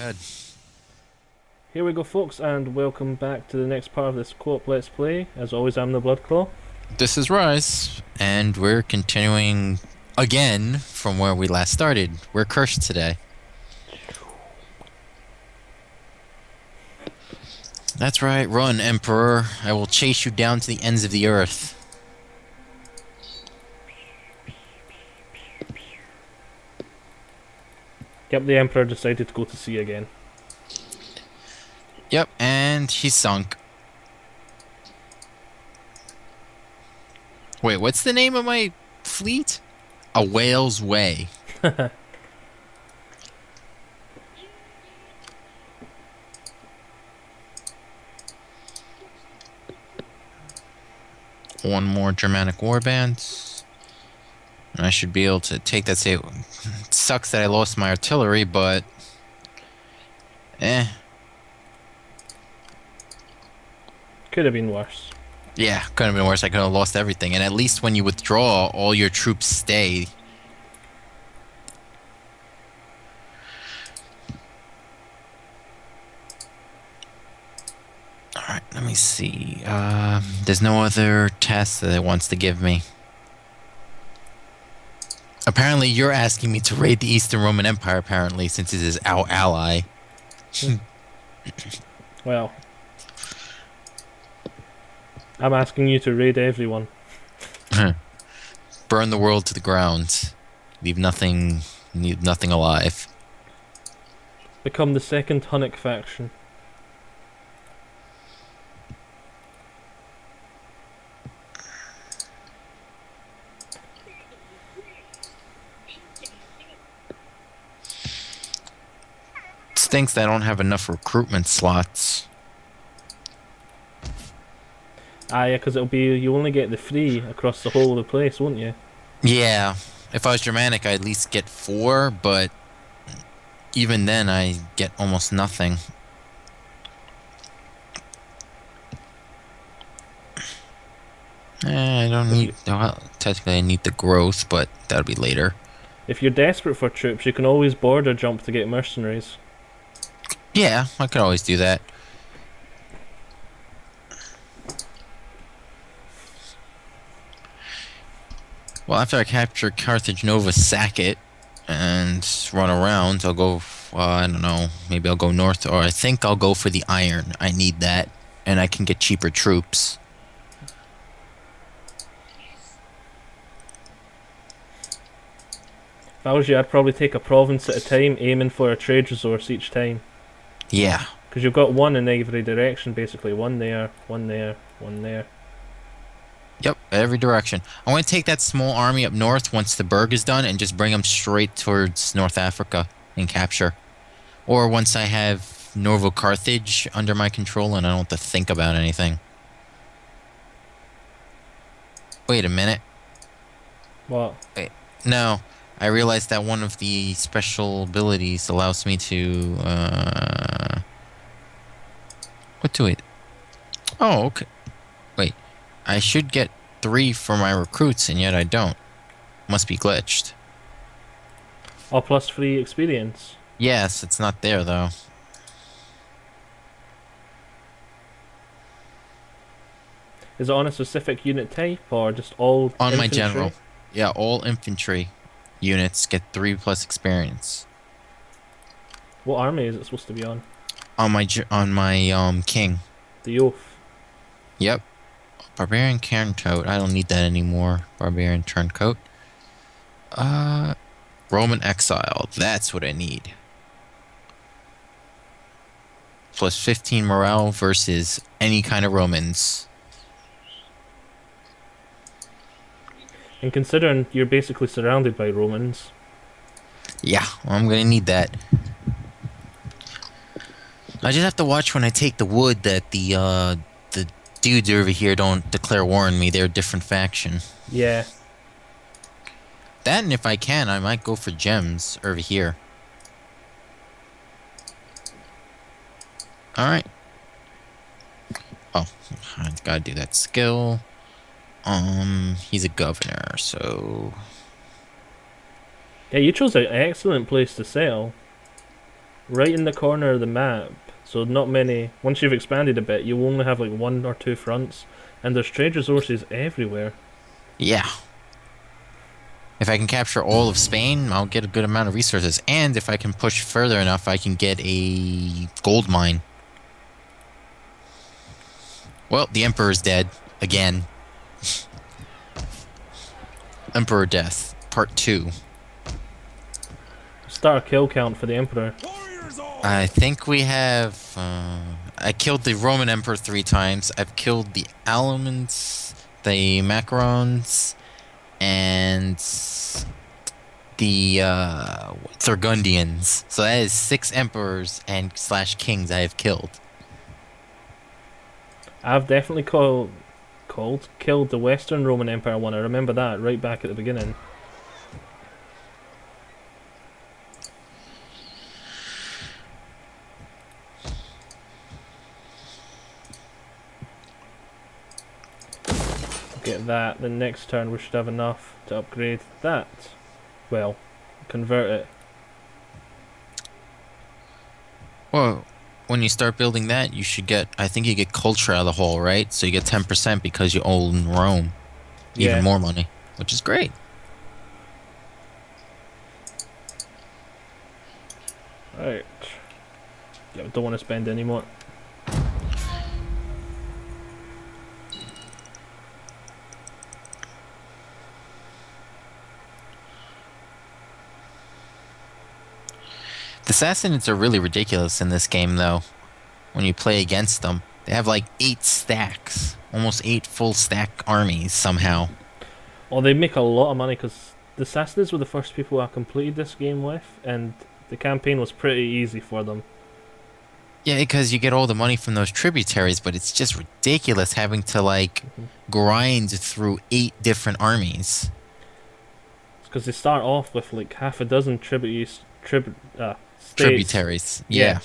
ahead. Here we go, folks, and welcome back to the next part of this co-op Let's Play. As always, I'm the Bloodclaw. This is Rise, and we're continuing again from where we last started. We're cursed today. That's right, run, Emperor. I will chase you down to the ends of the earth. Yep, the Emperor decided to go to sea again. Yep, and he sunk. Wait, what's the name of my fleet? A Whale's Way. One more Germanic warband. And I should be able to take that save. It sucks that I lost my artillery, but... Could have been worse. Yeah, could have been worse. I could have lost everything. And at least when you withdraw, all your troops stay. Alright, let me see. There's no other tasks that it wants to give me. Apparently, you're asking me to raid the Eastern Roman Empire, apparently, since it is our ally. Well, I'm asking you to raid everyone. Burn the world to the ground. Leave nothing alive. Become the second Hunnic faction. Stinks that I don't have enough recruitment slots. Ah, yeah, because you only get the free across the whole of the place, won't you? Yeah, if I was Germanic, I'd at least get 4, but even then, I get almost nothing. I don't need... Well, technically, I need the growth, but that'll be later. If you're desperate for troops, you can always border jump to get mercenaries. Yeah, I could always do that. Well, after I capture Carthage Nova, sack it, and run around, I'll go, I don't know, maybe I'll go north, or I think I'll go for the iron. I need that, and I can get cheaper troops. If I was you, I'd probably take a province at a time, aiming for a trade resource each time. Yeah. Because you've got one in every direction, basically. One there, one there, one there. Yep, every direction. I want to take that small army up north once the Berg is done and just bring them straight towards North Africa and capture. Or once I have Novo Carthage under my control and I don't have to think about anything. Wait a minute. What? Wait. No. I realized that one of the special abilities allows me to, what do it? Oh, okay. Wait. I should get 3 for my recruits, and yet I don't. Must be glitched. All plus free experience. Yes, it's not there, though. Is it on a specific unit type, or just all On infantry? my general. Yeah, all infantry units get 3+ experience. What army is it supposed to be on? On my king. The Oath. Yep. Barbarian Turncoat. I don't need that anymore. Barbarian Turncoat. Roman Exile. That's what I need. Plus 15 morale versus any kind of Romans. And considering you're basically surrounded by Romans. Yeah, well, I'm gonna need that. I just have to watch when I take the wood that the dudes over here don't declare war on me. They're a different faction. Yeah. That, and if I can, I might go for gems over here. Alright. Oh, I gotta do that skill. He's a governor, so... Yeah, you chose an excellent place to sell. right in the corner of the map. So not many. Once you've expanded a bit, you only have like one or two fronts, and there's trade resources everywhere. Yeah. If I can capture all of Spain, I'll get a good amount of resources. And if I can push further enough, I can get a gold mine. Well, the Emperor's dead. Again. Emperor Death, Part 2. Start a kill count for the Emperor. I think we have... I killed the Roman Emperor 3 times. I've killed the Almans, the Macarons, and the Burgundians. So that is 6 emperors and slash kings I have killed. I've definitely killed the Western Roman Empire one. I remember that right back at the beginning. Get that. The next turn we should have enough to upgrade that. Well, convert it. Well, when you start building that, you should get... I think you get culture out of the whole, right? So you get 10% because you own Rome. Yeah. Even more money, which is great. Right. Yeah, don't want to spend any more. The Sassanids are really ridiculous in this game, though. When you play against them, they have like 8 stacks, almost 8 full stack armies somehow. Oh, they make a lot of money because the Sassanids were the first people I completed this game with, and the campaign was pretty easy for them. Yeah, because you get all the money from those tributaries, but it's just ridiculous having to like grind through 8 different armies. Because they start off with like half a dozen states. Tributaries, yeah.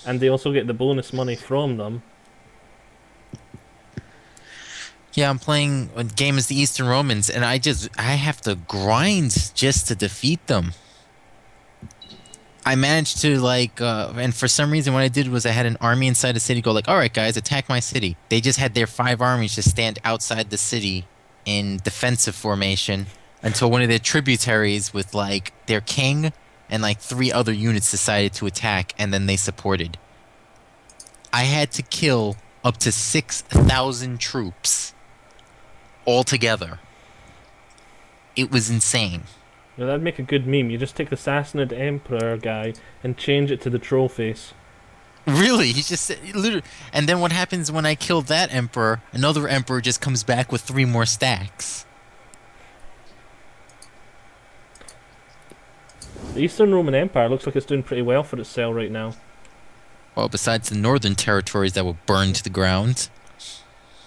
And they also get the bonus money from them. Yeah, I'm playing a game as the Eastern Romans, and I have to grind just to defeat them. I managed to like, and for some reason what I did was I had an army inside the city go like, all right guys, attack my city. They just had their 5 armies just stand outside the city in defensive formation until one of their tributaries with like their king and like 3 other units decided to attack, and then they supported. I had to kill up to 6,000 troops altogether. It was insane. Now that'd make a good meme. You just take the Sassanid Emperor guy and change it to the troll face. Really, he just literally. And then what happens when I kill that emperor? Another emperor just comes back with 3 more stacks. The Eastern Roman Empire looks like it's doing pretty well for itself right now. Well, besides the northern territories that were burned to the ground.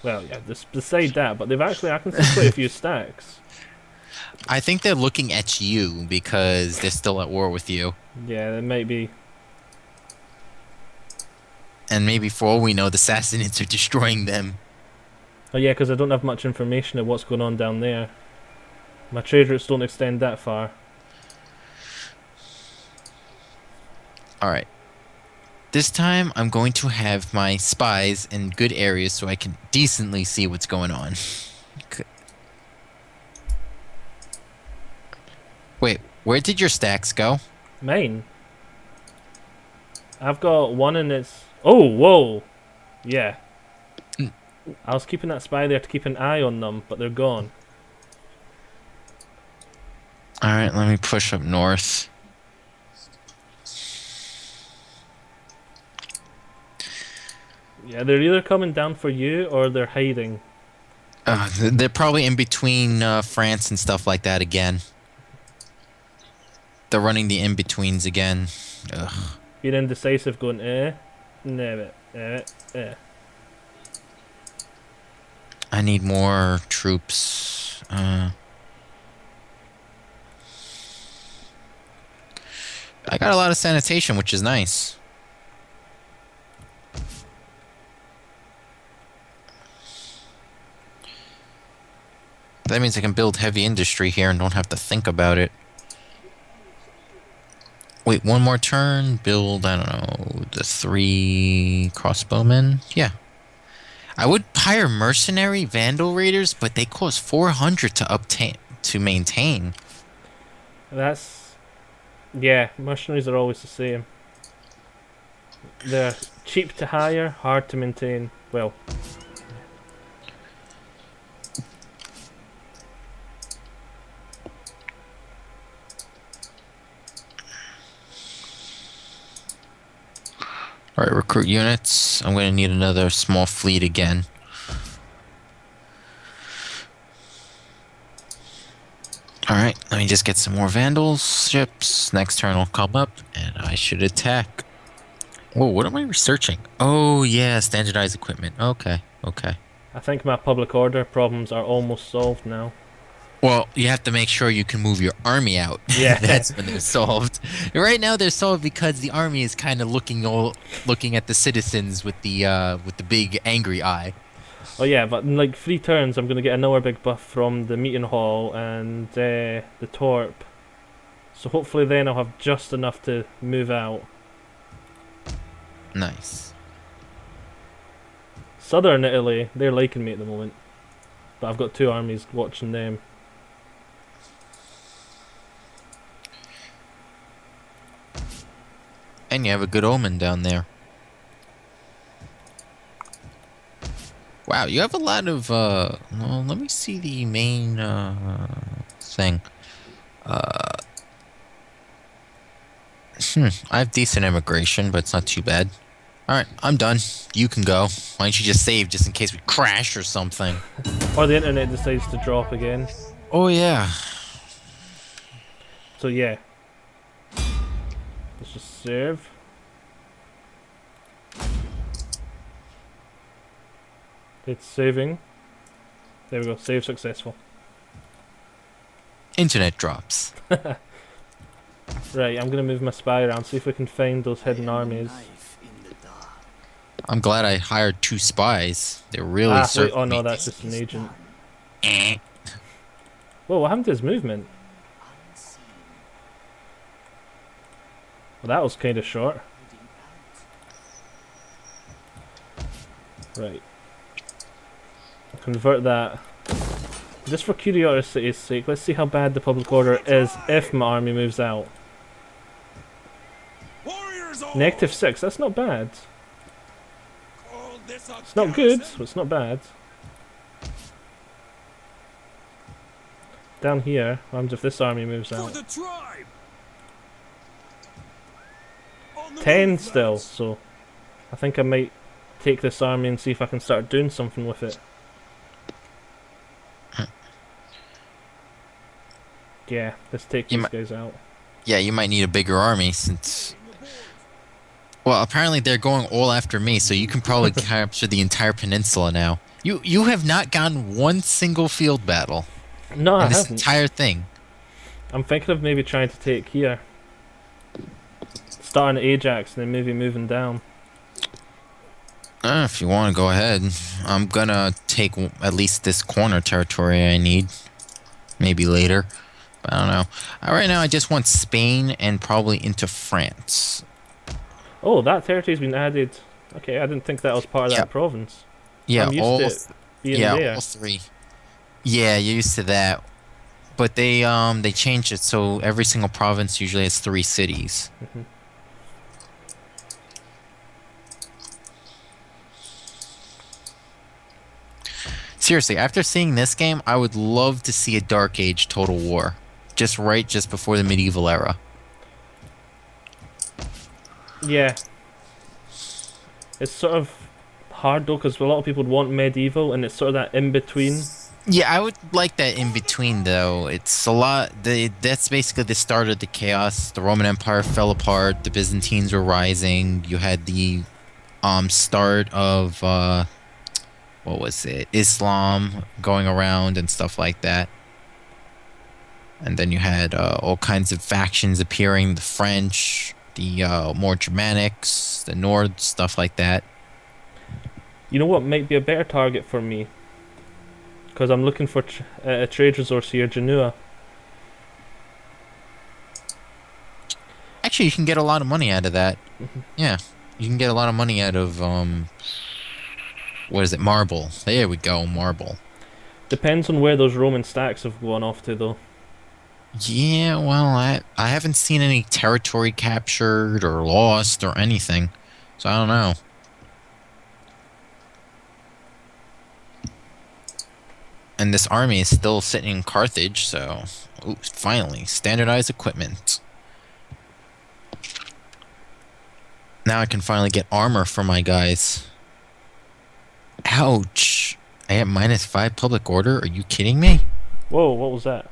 Well, yeah, beside that, but I can see quite a few stacks. I think they're looking at you because they're still at war with you. Yeah, it might be. And maybe for all we know, the Sassanids are destroying them. Oh yeah, because I don't have much information of what's going on down there. My trade routes don't extend that far. Alright. This time, I'm going to have my spies in good areas so I can decently see what's going on. Wait, where did your stacks go? Mine? I've got one in its... Oh, whoa! Yeah. I was keeping that spy there to keep an eye on them, but they're gone. Alright, let me push up north. Yeah, they're either coming down for you or they're hiding. They're probably in between France and stuff like that again. They're running the in-betweens again. Ugh. Being indecisive, going never, I need more troops. I got a lot of sanitation, which is nice. That means I can build heavy industry here and don't have to think about it. Wait, one more turn. Build, I don't know, the 3 crossbowmen. Yeah. I would hire mercenary vandal raiders, but they cost 400 to obtain to maintain. That's yeah. Mercenaries are always the same. They're cheap to hire, hard to maintain. Well, All right, recruit units. I'm going to need another small fleet again. All right, let me just get some more vandals ships. Next turn will come up, and I should attack. Whoa, what am I researching? Oh, yeah, standardized equipment. Okay, okay. I think my public order problems are almost solved now. Well, you have to make sure you can move your army out. Yeah. That's when they're solved. Right now, they're solved because the army is kind of looking at the citizens with the big angry eye. Oh yeah, but in like 3 turns, I'm gonna get another big buff from the meeting hall and the torp. So hopefully then I'll have just enough to move out. Nice. Southern Italy, they're liking me at the moment, but I've got 2 armies watching them. And you have a good omen down there. Wow, you have a lot of, well, let me see the main, thing. I have decent immigration, but it's not too bad. Alright, I'm done. You can go. Why don't you just save, just in case we crash or something? Or the internet decides to drop again. Oh, yeah. So yeah. Let's just save. It's saving. There we go, save successful. Internet drops. Right, I'm gonna move my spy around, see if we can find those hidden armies. I'm glad I hired 2 spies. They're really Wait, serving oh no, me. that's just an agent. Eh. Whoa, what happened to his movement? Well, that was kind of short. Right. Convert that. Just for curiosity's sake, let's see how bad the public order is if my army moves out. -6, that's not bad. It's not good, but it's not bad. Down here, what happens if this army moves out? 10 still, so I think I might take this army and see if I can start doing something with it. Yeah, let's take these guys out. Yeah, you might need a bigger army since... Well, apparently they're going all after me, so you can probably capture the entire peninsula now. You have not gotten one single field battle No, I in this haven't. entire thing. I'm thinking of maybe trying to take here. Starting at Ajax and then maybe moving down. If you want to go ahead, I'm gonna take at least this corner territory I need. Maybe later. But I don't know. Right now I just want Spain and probably into France. Oh, that territory's been added. Okay, I didn't think that was part of that province. Yeah, I'm used to it being there. all 3. Yeah, you're used to that. But they changed it so every single province usually has 3 cities. Mhm. Seriously, after seeing this game, I would love to see a Dark Age Total War. Just before the medieval era. Yeah. It's sort of hard though, because a lot of people would want medieval, and it's sort of that in between. Yeah, I would like that in between though. It's a lot. That's basically the start of the chaos. The Roman Empire fell apart. The Byzantines were rising. You had the start of what was it? Islam going around and stuff like that. And then you had all kinds of factions appearing. The French, the more Germanics, the Nords, stuff like that. You know what might be a better target for me? Because I'm looking for a trade resource here, Genoa. Actually, you can get a lot of money out of that. Yeah, you can get a lot of money out of what is it? Marble. There we go, marble. Depends on where those Roman stacks have gone off to, though. Yeah, well, I haven't seen any territory captured or lost or anything, so I don't know. And this army is still sitting in Carthage, so ooh, finally standardized equipment. Now I can finally get armor for my guys. Ouch! I have -5 public order. Are you kidding me? Whoa, what was that?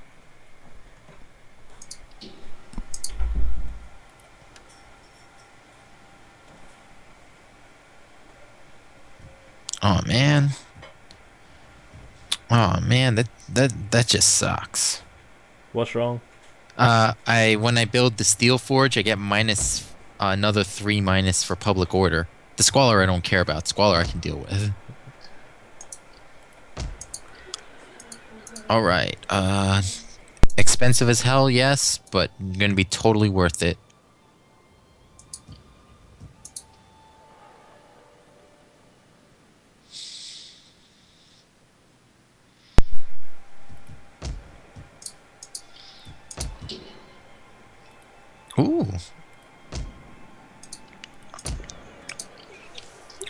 Oh man. Oh man, that just sucks. What's wrong? When I build the steel forge, I get minus another 3 minus for public order. The squalor I don't care about. Squalor I can deal with. All right. Expensive as hell, yes, but gonna be totally worth it. Ooh.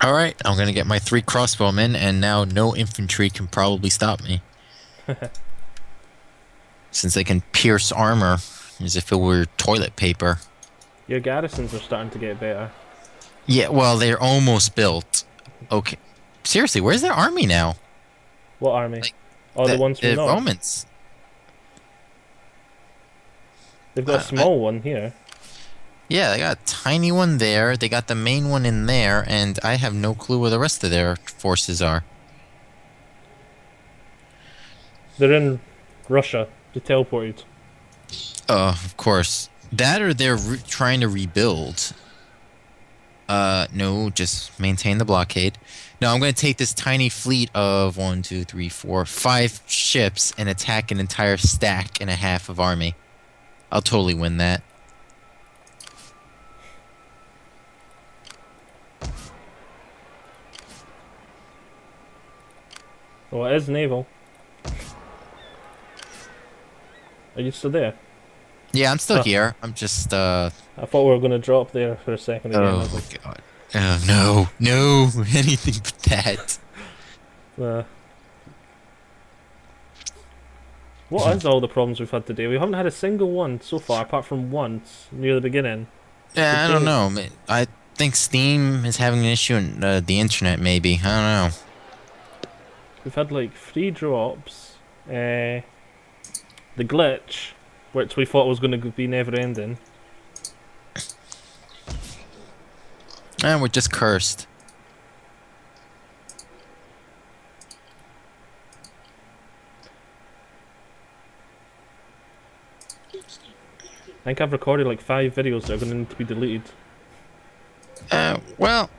All right, I'm gonna get my 3 crossbowmen, and now no infantry can probably stop me. Since they can pierce armor as if it were toilet paper. Your garrisons are starting to get better. Yeah, well, they're almost built. Okay. Seriously, where's their army now? What army? Like, Oh, the ones from the north. Romans. They've got a small one here. Yeah, they got a tiny one there. They got the main one in there, and I have no clue where the rest of their forces are. They're in Russia. They teleported. Of course. That or they're trying to rebuild. No, just maintain the blockade. No, I'm going to take this tiny fleet of 1, 2, 3, 4, 5 ships and attack an entire stack and a half of army. I'll totally win that. Well, it is naval. Are you still there? Yeah, I'm still here. I'm just, I thought we were going to drop there for a second again. I was oh, like, God. Oh, no. No. Anything but that. What is all the problems we've had today? We haven't had a single one so far, apart from once near the beginning. Yeah, I don't know. I think Steam is having an issue in the internet, maybe. I don't know. We've had like 3 drops. The glitch, which we thought was going to be never ending. And we're just cursed. I think I've recorded like 5 videos that are going to need to be deleted. Well,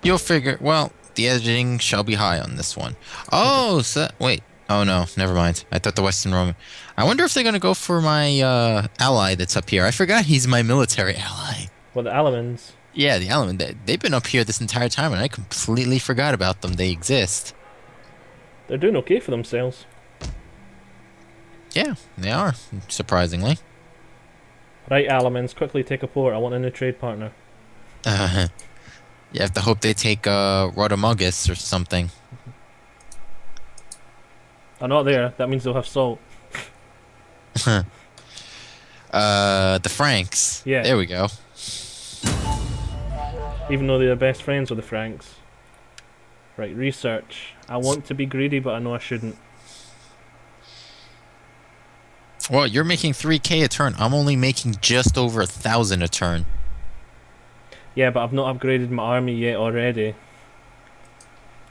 you'll figure. Well, the editing shall be high on this one. Oh, so wait. Oh no, never mind. I thought the Western Roman. I wonder if they're gonna go for my ally that's up here. I forgot he's my military ally. Well, the Alamans. Yeah, the Alaman. They've been up here this entire time, and I completely forgot about them. They exist. They're doing okay for themselves. Yeah, they are, surprisingly. Right, Alamans, quickly take a port. I want a new trade partner. You have to hope they take Rodomagus or something. I'm not there. That means they'll have salt. The Franks. Yeah. There we go. Even though they're best friends with the Franks. Right, research. I want to be greedy, but I know I shouldn't. Well, you're making 3K a turn. I'm only making just over 1,000 a turn. Yeah, but I've not upgraded my army yet already.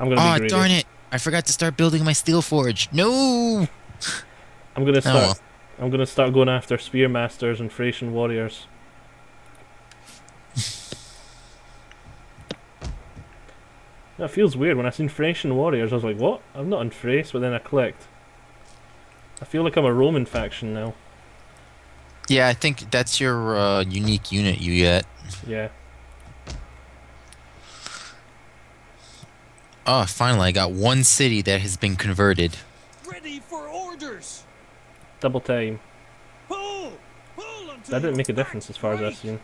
I'm gonna be greedy. Darn it! I forgot to start building my steel forge. No! I'm gonna start. well. I'm gonna start going after spearmasters and Thracian warriors. That feels weird. When I seen Thracian warriors, I was like, "What? I'm not in Thrace," but then I clicked. I feel like I'm a Roman faction now. Yeah, I think that's your unique unit you get. Yeah. Oh, finally, I got one city that has been converted. Ready for orders. Double time. Pull! Pull until That didn't your make a difference backs as far as I've break. seen.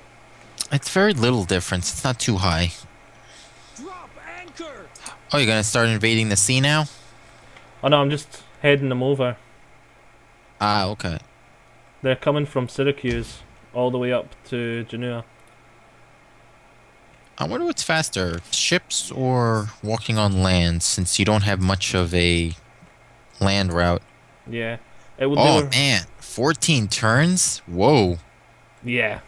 It's very little difference. It's not too high. Drop anchor. Oh, you're gonna start invading the sea now? Oh no, I'm just heading them over. Ah, okay. They're coming from Syracuse all the way up to Genoa. I wonder what's faster, ships or walking on land, since you don't have much of a land route. Yeah. It would. They Oh were. man, 14 turns? Whoa. Yeah.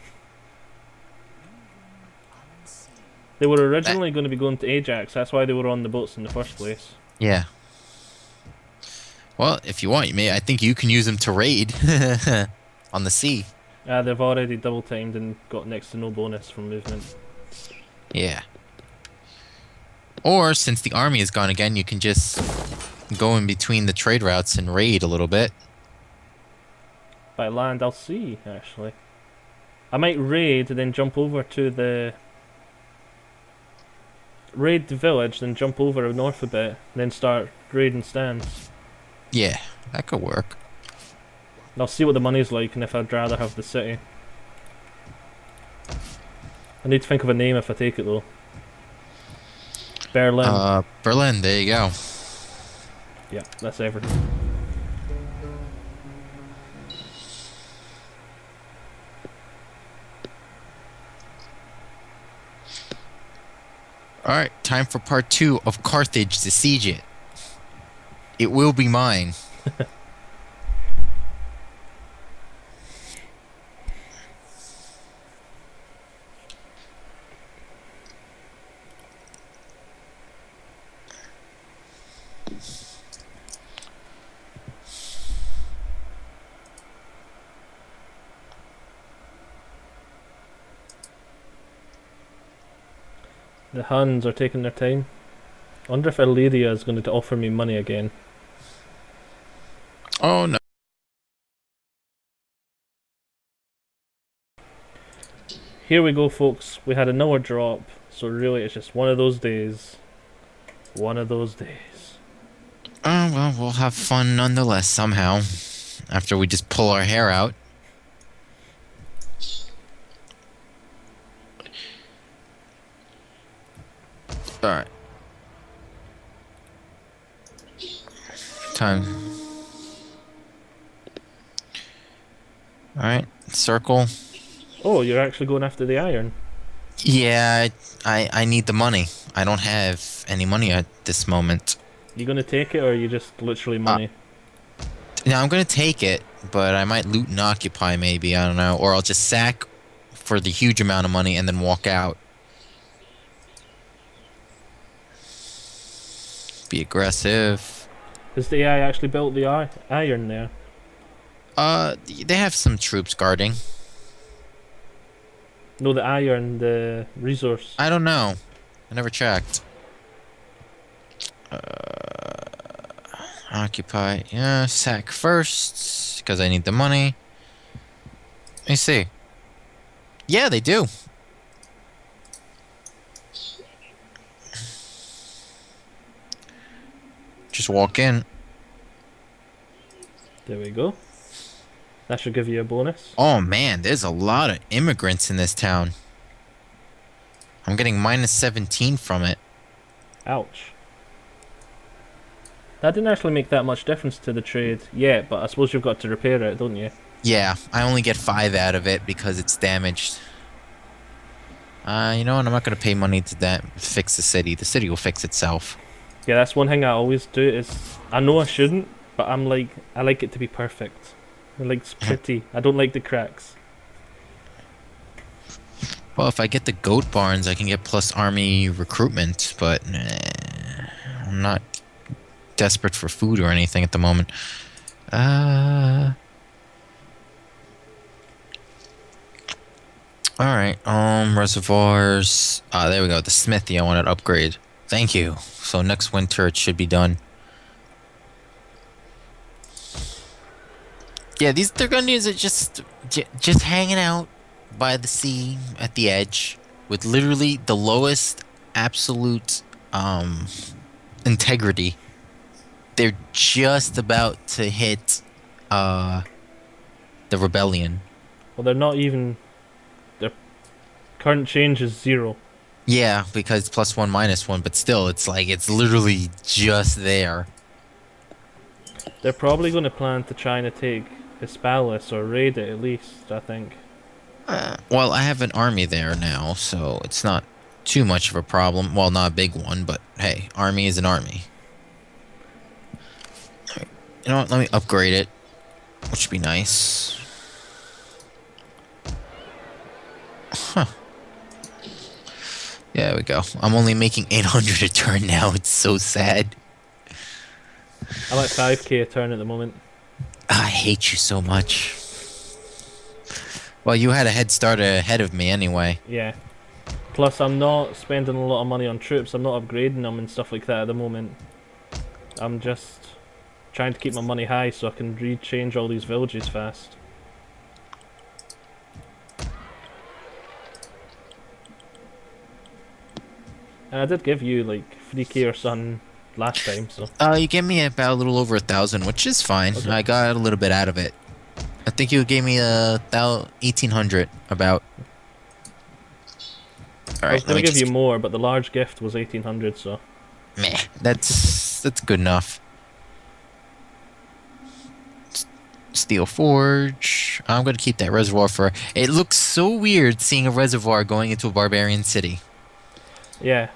They were That, originally going to be going to Ajax. That's why they were on the boats in the first place. yeah. Well, if you want, you may. I think you can use them to raid on the sea. They've already double timed and got next to no bonus from movement. Yeah. Or since the army is gone again, you can just go in between the trade routes and raid a little bit. By land, I'll see, actually. I might raid and then jump over to the... Raid the village, then jump over north a bit, and then start raiding stands. Yeah, that could work. And I'll see what the money's like and if I'd rather have the city. I need to think of a name if I take it though. Berlin. Berlin, there you go. Yeah, that's everything. Alright, time for part 2 of Carthage to siege it. It will be mine. The Huns are taking their time. I wonder if Illyria is going to offer me money again. Oh no. Here we go, folks. We had another drop, so really it's just one of those days. One of those days. Oh well, we'll have fun nonetheless somehow. After we just pull our hair out. Alright. Time. Alright, circle. Oh, you're actually going after the iron. Yeah, I need the money. I don't have any money at this moment. You gonna take it or are you just literally money? Now I'm gonna take it, but I might loot and occupy maybe, I don't know. Or I'll just sack for the huge amount of money and then walk out. Be aggressive. Has the AI actually built the iron there? They have some troops guarding. No, the iron, the resource. I don't know. I never checked. Occupy. Yeah, sack first, because I need the money. Let me see. Yeah, they do. Just walk in. There we go. That should give you a bonus. Oh man, there's a lot of immigrants in this town. I'm getting minus 17 from it. Ouch. That didn't actually make that much difference to the trade yet, but I suppose you've got to repair it, don't you? Yeah, I only get 5 out of it because it's damaged. You know what? I'm not gonna pay money to fix the city. The city will fix itself. Yeah, that's one thing I always do is, I know I shouldn't, but I'm like, I like it to be perfect. I like it's pretty. I don't like the cracks. Well, if I get the goat barns, I can get plus army recruitment, but I'm not desperate for food or anything at the moment. Alright, reservoirs. There we go. The smithy I wanted to upgrade. Thank you. So next winter it should be done. Yeah, these Burgundians are just hanging out by the sea at the edge with literally the lowest absolute um integrity. They're just about to hit uh the rebellion. Well, they're not even. Their current change is 0. Yeah, because +1 -1, but still it's like it's literally just there. They're probably going to plan to try and take Hispalis or raid it at least, I think. Well, I have an army there now, so it's not too much of a problem. Well, not a big one, but hey, army is an army. You know what? Let me upgrade it, which would be nice. Huh. Yeah, there we go. I'm only making 800 a turn now. It's so sad. I'm at 5k a turn at the moment. I hate you so much. Well, you had a head start ahead of me anyway. Yeah. Plus, I'm not spending a lot of money on troops. I'm not upgrading them and stuff like that at the moment. I'm just trying to keep my money high so I can rechange all these villages fast. And I did give you like 3k or something last time, so. You gave me about a little over 1,000, which is fine. Okay. I got a little bit out of it. I think you gave me 1,800 about. All I was right, gonna let me give just you more, but the large gift was 1800, so. meh. That's good enough. Steel Forge. I'm gonna keep that reservoir for. It looks so weird seeing a reservoir going into a barbarian city. Yeah.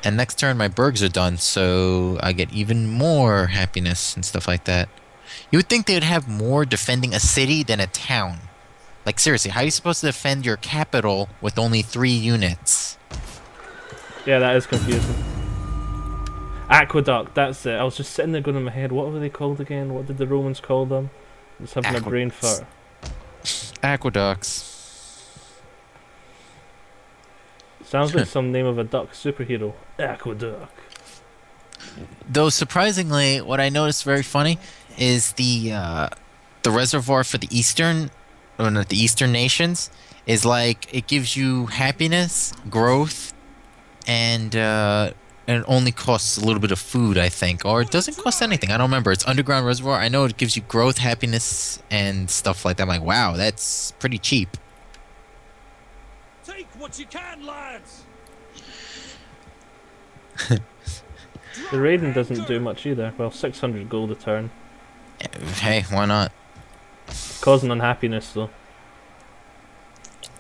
And next turn, my burgs are done, so I get even more happiness and stuff like that. You would think they would have more defending a city than a town. Like, seriously, how are you supposed to defend your capital with only 3 units? Yeah, that is confusing. Aqueduct, that's it. I was just sitting there going in my head, what were they called again? What did the Romans call them? Just having a brain fart. Aqueducts. Sounds like some name of a duck superhero. Aqueduct. Though, surprisingly, what I noticed very funny is the reservoir for the eastern, or not the eastern nations, is like, it gives you happiness, growth, and it only costs a little bit of food, I think. Or it doesn't cost anything. I don't remember. It's underground reservoir. I know it gives you growth, happiness, and stuff like that. I'm like, wow, that's pretty cheap. Take what you can, lads. The raiding doesn't do much either. Well, 600 gold a turn. Hey, why not? Causing unhappiness though.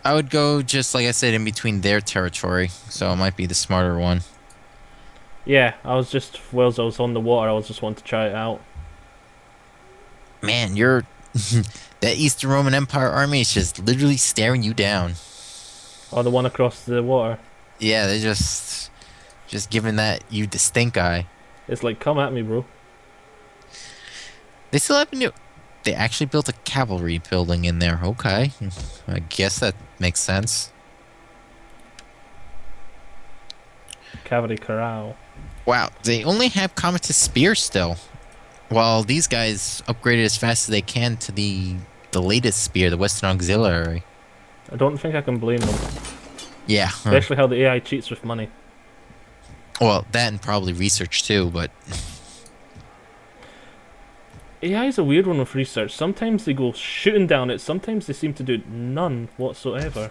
I would go just, like I said, in between their territory. So it might be the smarter one. Yeah, I was just, whilst I was on the water, I was just wanting to try it out. Man, you're... that Eastern Roman Empire army is just literally staring you down. Oh, the one across the water. Yeah, they're just giving that you the stink eye. It's like, come at me, bro. They still have new... They actually built a cavalry building in there. Okay. I guess that makes sense. Cavalry corral. Wow, they only have Cometous Spear still. While these guys upgraded as fast as they can to the latest spear, the Western Auxiliary. I don't think I can blame them. Yeah. Especially how the AI cheats with money. Well, that and probably research too, but... AI is a weird one with research. Sometimes they go shooting down it, sometimes they seem to do none whatsoever.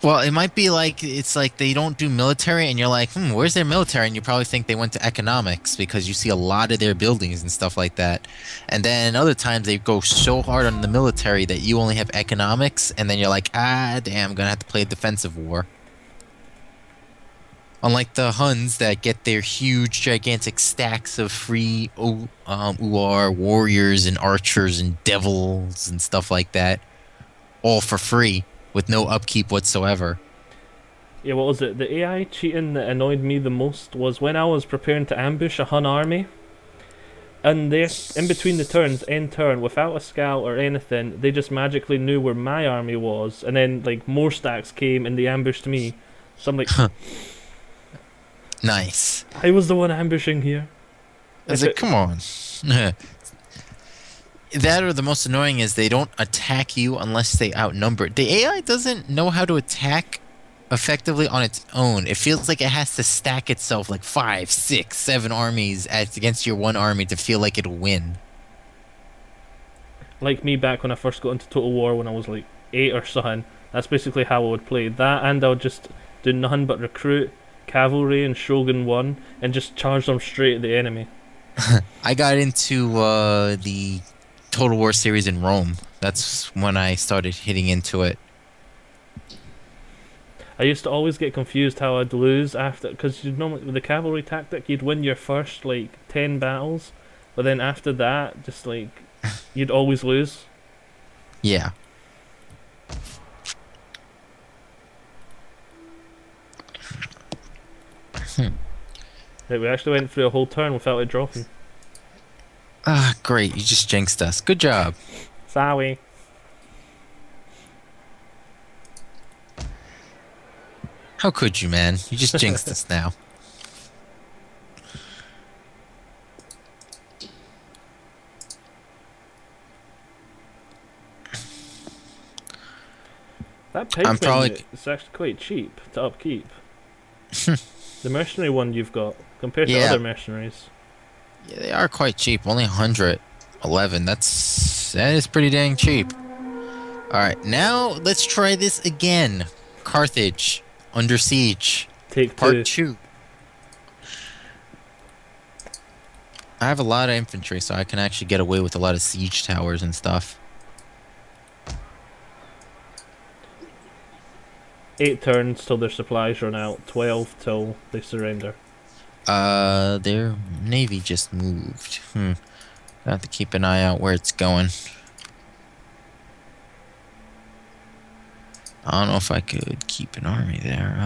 Well, it might be like, it's like they don't do military, and you're like, where's their military? And you probably think they went to economics, because you see a lot of their buildings and stuff like that. And then other times they go so hard on the military that you only have economics, and then you're like, damn, I'm gonna have to play a defensive war. Unlike the Huns that get their huge, gigantic stacks of free UR warriors and archers and devils and stuff like that, all for free, with no upkeep whatsoever. Yeah, what was it? The AI cheating that annoyed me the most was when I was preparing to ambush a Hun army, and they, in between the turns, end turn, without a scout or anything, they just magically knew where my army was, and then like more stacks came and they ambushed me. So I'm like, Nice. I was the one ambushing here. I was like, come on. That or the most annoying is they don't attack you unless they outnumber. The AI doesn't know how to attack effectively on its own. It feels like it has to stack itself like five, six, seven armies against your one army to feel like it'll win. Like me back when I first got into Total War when I was like 8 or something. That's basically how I would play that, and I would just do nothing but recruit cavalry and Shogun 1 and just charge them straight at the enemy. I got into the Total War series in Rome. That's when I started hitting into it. I used to always get confused how I'd lose after, because you'd normally with the cavalry tactic you'd win your first like 10 battles, but then after that just like you'd always lose. Yeah. Like, we actually went through a whole turn without it dropping. Ah, great. You just jinxed us. Good job. Sorry. How could you, man? You just jinxed us now. That I'm pigment probably- is actually quite cheap to upkeep. The mercenary one you've got compared to Yeah. other mercenaries. Yeah, they are quite cheap. Only 111. That is pretty dang cheap. All right, now let's try this again. Carthage under siege, Take part 2. 2. I have a lot of infantry, so I can actually get away with a lot of siege towers and stuff. 8 turns till their supplies run out. 12 till they surrender. Their navy just moved. I have to keep an eye out where it's going. I don't know if I could keep an army there.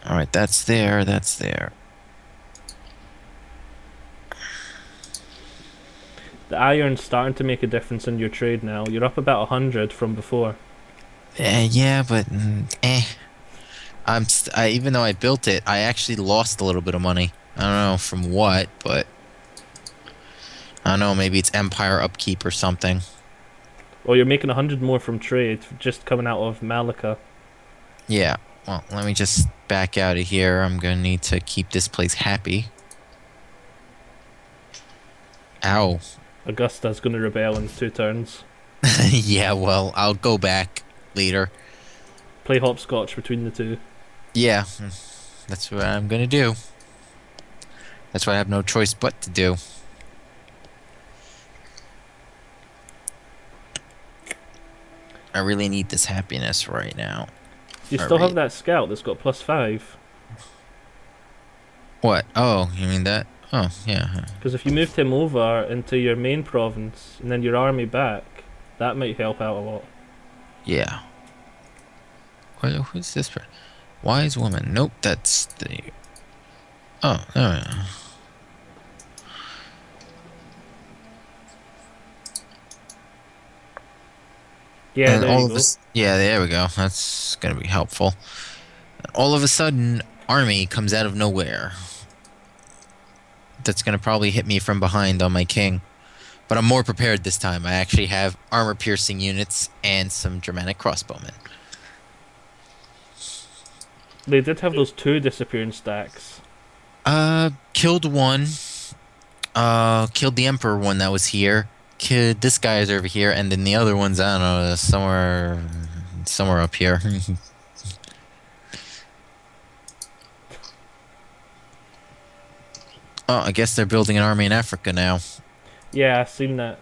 All right, that's there. That's there. The iron's starting to make a difference in your trade now. You're up about 100 from before. Yeah, but even though I built it, I actually lost a little bit of money. I don't know from what, but I don't know. Maybe it's empire upkeep or something. Well, you're making 100 more from trade just coming out of Malacca. Yeah. Well, let me just back out of here. I'm gonna need to keep this place happy. Ow. Augusta's going to rebel in 2 turns. Yeah. Well, I'll go back later. Play hopscotch between the two. Yeah. That's what I'm gonna do. That's what I have no choice but to do. I really need this happiness right now. You Are still we- have that scout that's got +5. What? Oh, you mean that? Oh, yeah. Because if you moved him over into your main province and then your army back, that might help out a lot. Yeah. Who's this? Wise woman. Nope, that's the... Oh, there we go. Yeah, And there all you of go. us, yeah, there we go. That's gonna be helpful. All of a sudden, army comes out of nowhere. That's gonna probably hit me from behind on my king. But I'm more prepared this time. I actually have armor-piercing units and some Germanic crossbowmen. They did have those 2 disappearing stacks. Killed one. Killed the Emperor one that was here. Killed this guy is over here, and then the other one's, I don't know, somewhere up here. Oh, I guess they're building an army in Africa now. Yeah, I've seen that.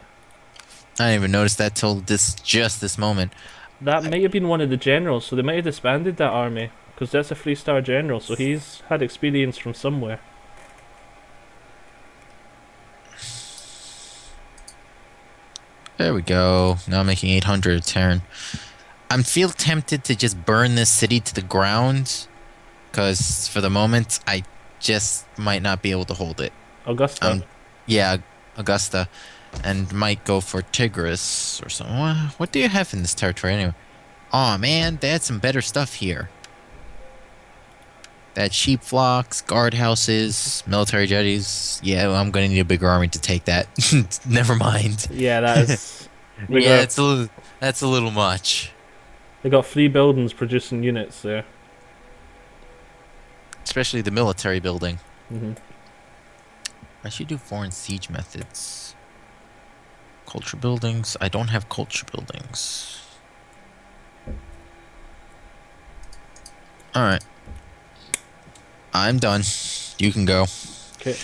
I didn't even notice that till just this moment. That might have been one of the generals, so they might have disbanded that army. Because that's a 3-star general, so he's had experience from somewhere. There we go. Now I'm making 800 a turn. I feel tempted to just burn this city to the ground. Because for the moment, I just might not be able to hold it. Augusta. Yeah, Augusta. And might go for Tigris or something. What do you have in this territory anyway? Aw, man, they had some better stuff here. That sheep flocks, guardhouses, military jetties. Yeah, well, I'm gonna need a bigger army to take that. Never mind. Yeah, that is. They Yeah, got it's a little. That's a little much. they got 3 buildings producing units there. Especially the military building. Hmm. I should do foreign siege methods. Culture buildings. I don't have culture buildings. Alright. I'm done. You can go. Okay.